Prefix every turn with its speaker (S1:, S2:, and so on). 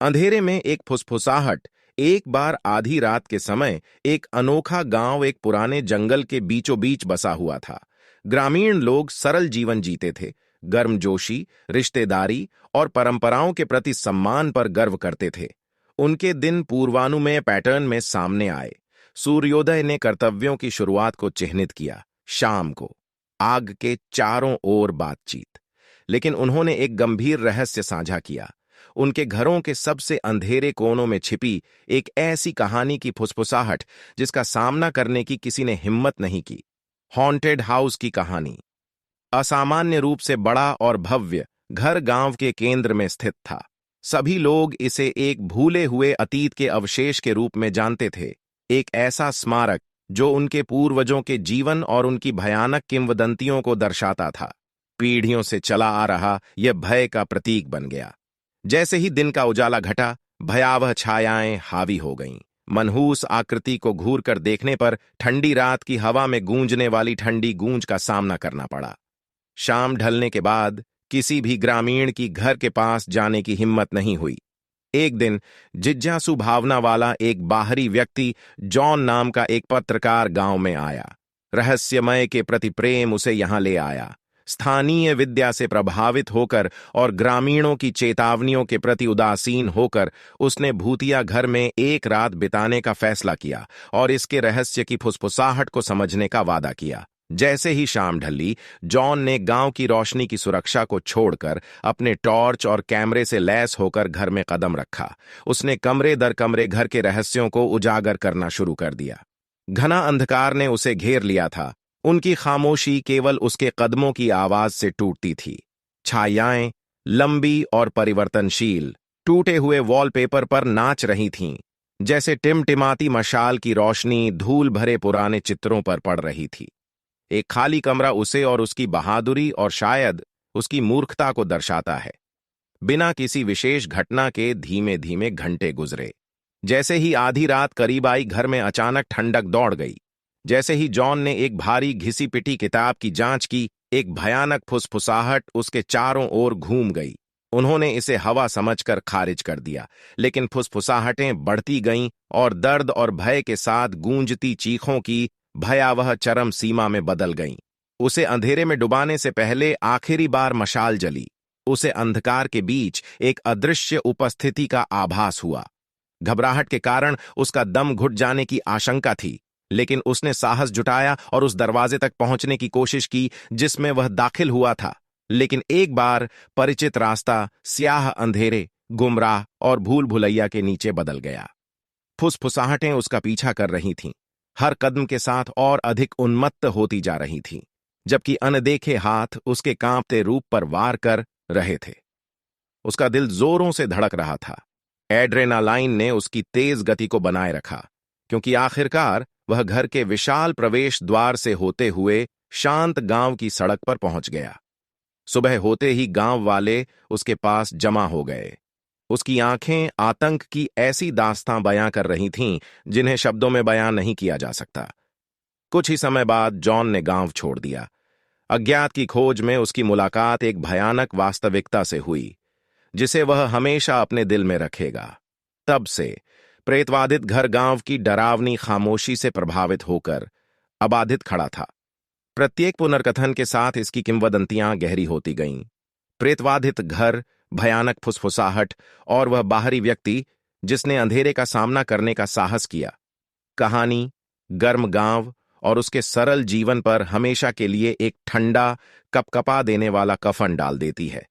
S1: अंधेरे में एक फुसफुसाहट। एक बार आधी रात के समय एक अनोखा गांव एक पुराने जंगल के बीचों बीच बसा हुआ था। ग्रामीण लोग सरल जीवन जीते थे, गर्मजोशी, रिश्तेदारी और परंपराओं के प्रति सम्मान पर गर्व करते थे। उनके दिन पूर्वानुमेय पैटर्न में सामने आए। सूर्योदय ने कर्तव्यों की शुरुआत को चिह्नित किया। शाम को आग के चारों ओर बातचीत। लेकिन उन्होंने एक गंभीर रहस्य साझा किया। उनके घरों के सबसे अंधेरे कोनों में छिपी एक ऐसी कहानी की फुसफुसाहट जिसका सामना करने की किसी ने हिम्मत नहीं की। हॉन्टेड हाउस की कहानी। असामान्य रूप से बड़ा और भव्य घर गांव के केंद्र में स्थित था। सभी लोग इसे एक भूले हुए अतीत के अवशेष के रूप में जानते थे, एक ऐसा स्मारक जो उनके पूर्वजों के जीवन और उनकी भयानक किंवदंतियों को दर्शाता था। पीढ़ियों से चला आ रहा यह भय का प्रतीक बन गया। जैसे ही दिन का उजाला घटा, भयावह छायाएं हावी हो गईं। मनहूस आकृति को घूर कर देखने पर ठंडी रात की हवा में गूंजने वाली ठंडी गूंज का सामना करना पड़ा। शाम ढलने के बाद किसी भी ग्रामीण की घर के पास जाने की हिम्मत नहीं हुई। एक दिन जिज्ञासु भावना वाला एक बाहरी व्यक्ति, जॉन नाम का एक पत्रकार, गांव में आया। रहस्यमय के प्रति प्रेम उसे यहां ले आया। स्थानीय विद्या से प्रभावित होकर और ग्रामीणों की चेतावनियों के प्रति उदासीन होकर उसने भूतिया घर में एक रात बिताने का फैसला किया और इसके रहस्य की फुसफुसाहट को समझने का वादा किया। जैसे ही शाम ढली, जॉन ने गांव की रोशनी की सुरक्षा को छोड़कर अपने टॉर्च और कैमरे से लैस होकर घर में कदम रखा। उसने कमरे दर कमरे घर के रहस्यों को उजागर करना शुरू कर दिया। घना अंधकार ने उसे घेर लिया था। उनकी खामोशी केवल उसके कदमों की आवाज से टूटती थी। छायाएं लंबी और परिवर्तनशील टूटे हुए वॉलपेपर पर नाच रही थीं, जैसे टिमटिमाती मशाल की रोशनी धूल भरे पुराने चित्रों पर पड़ रही थी। एक खाली कमरा उसे और उसकी बहादुरी और शायद उसकी मूर्खता को दर्शाता है। बिना किसी विशेष घटना के धीमे धीमे घंटे गुजरे। जैसे ही आधी रात करीब आई, घर में अचानक ठंडक दौड़ गई। जैसे ही जॉन ने एक भारी घिसी पिटी किताब की जांच की, एक भयानक फुसफुसाहट उसके चारों ओर घूम गई। उन्होंने इसे हवा समझकर खारिज कर दिया, लेकिन फुसफुसाहटें बढ़ती गईं और दर्द और भय के साथ गूंजती चीखों की भयावह चरम सीमा में बदल गईं। उसे अंधेरे में डुबाने से पहले आखिरी बार मशाल जली। उसे अंधकार के बीच एक अदृश्य उपस्थिति का आभास हुआ। घबराहट के कारण उसका दम घुट जाने की आशंका थी, लेकिन उसने साहस जुटाया और उस दरवाजे तक पहुंचने की कोशिश की जिसमें वह दाखिल हुआ था। लेकिन एक बार परिचित रास्ता स्याह अंधेरे, गुमराह और भूल भुलैया के नीचे बदल गया। फुसफुसाहटें उसका पीछा कर रही थीं, हर कदम के साथ और अधिक उन्मत्त होती जा रही थीं, जबकि अनदेखे हाथ उसके कांपते रूप पर वार कर रहे थे। उसका दिल जोरों से धड़क रहा था। एड्रेनालाइन ने उसकी तेज गति को बनाए रखा, क्योंकि आखिरकार वह घर के विशाल प्रवेश द्वार से होते हुए शांत गांव की सड़क पर पहुंच गया। सुबह होते ही गांव वाले उसके पास जमा हो गए। उसकी आंखें आतंक की ऐसी दास्तां बयां कर रही थीं जिन्हें शब्दों में बयां नहीं किया जा सकता। कुछ ही समय बाद जॉन ने गांव छोड़ दिया। अज्ञात की खोज में उसकी मुलाकात एक भयानक वास्तविकता से हुई, जिसे वह हमेशा अपने दिल में रखेगा। तब से प्रेतवादित घर गांव की डरावनी खामोशी से प्रभावित होकर अबाधित खड़ा था। प्रत्येक पुनर्कथन के साथ इसकी किंवदंतियां गहरी होती गईं। प्रेतवादित घर, भयानक फुसफुसाहट और वह बाहरी व्यक्ति जिसने अंधेरे का सामना करने का साहस किया। कहानी गर्म गांव और उसके सरल जीवन पर हमेशा के लिए एक ठंडा, कपकपा देने वाला कफन डाल देती है।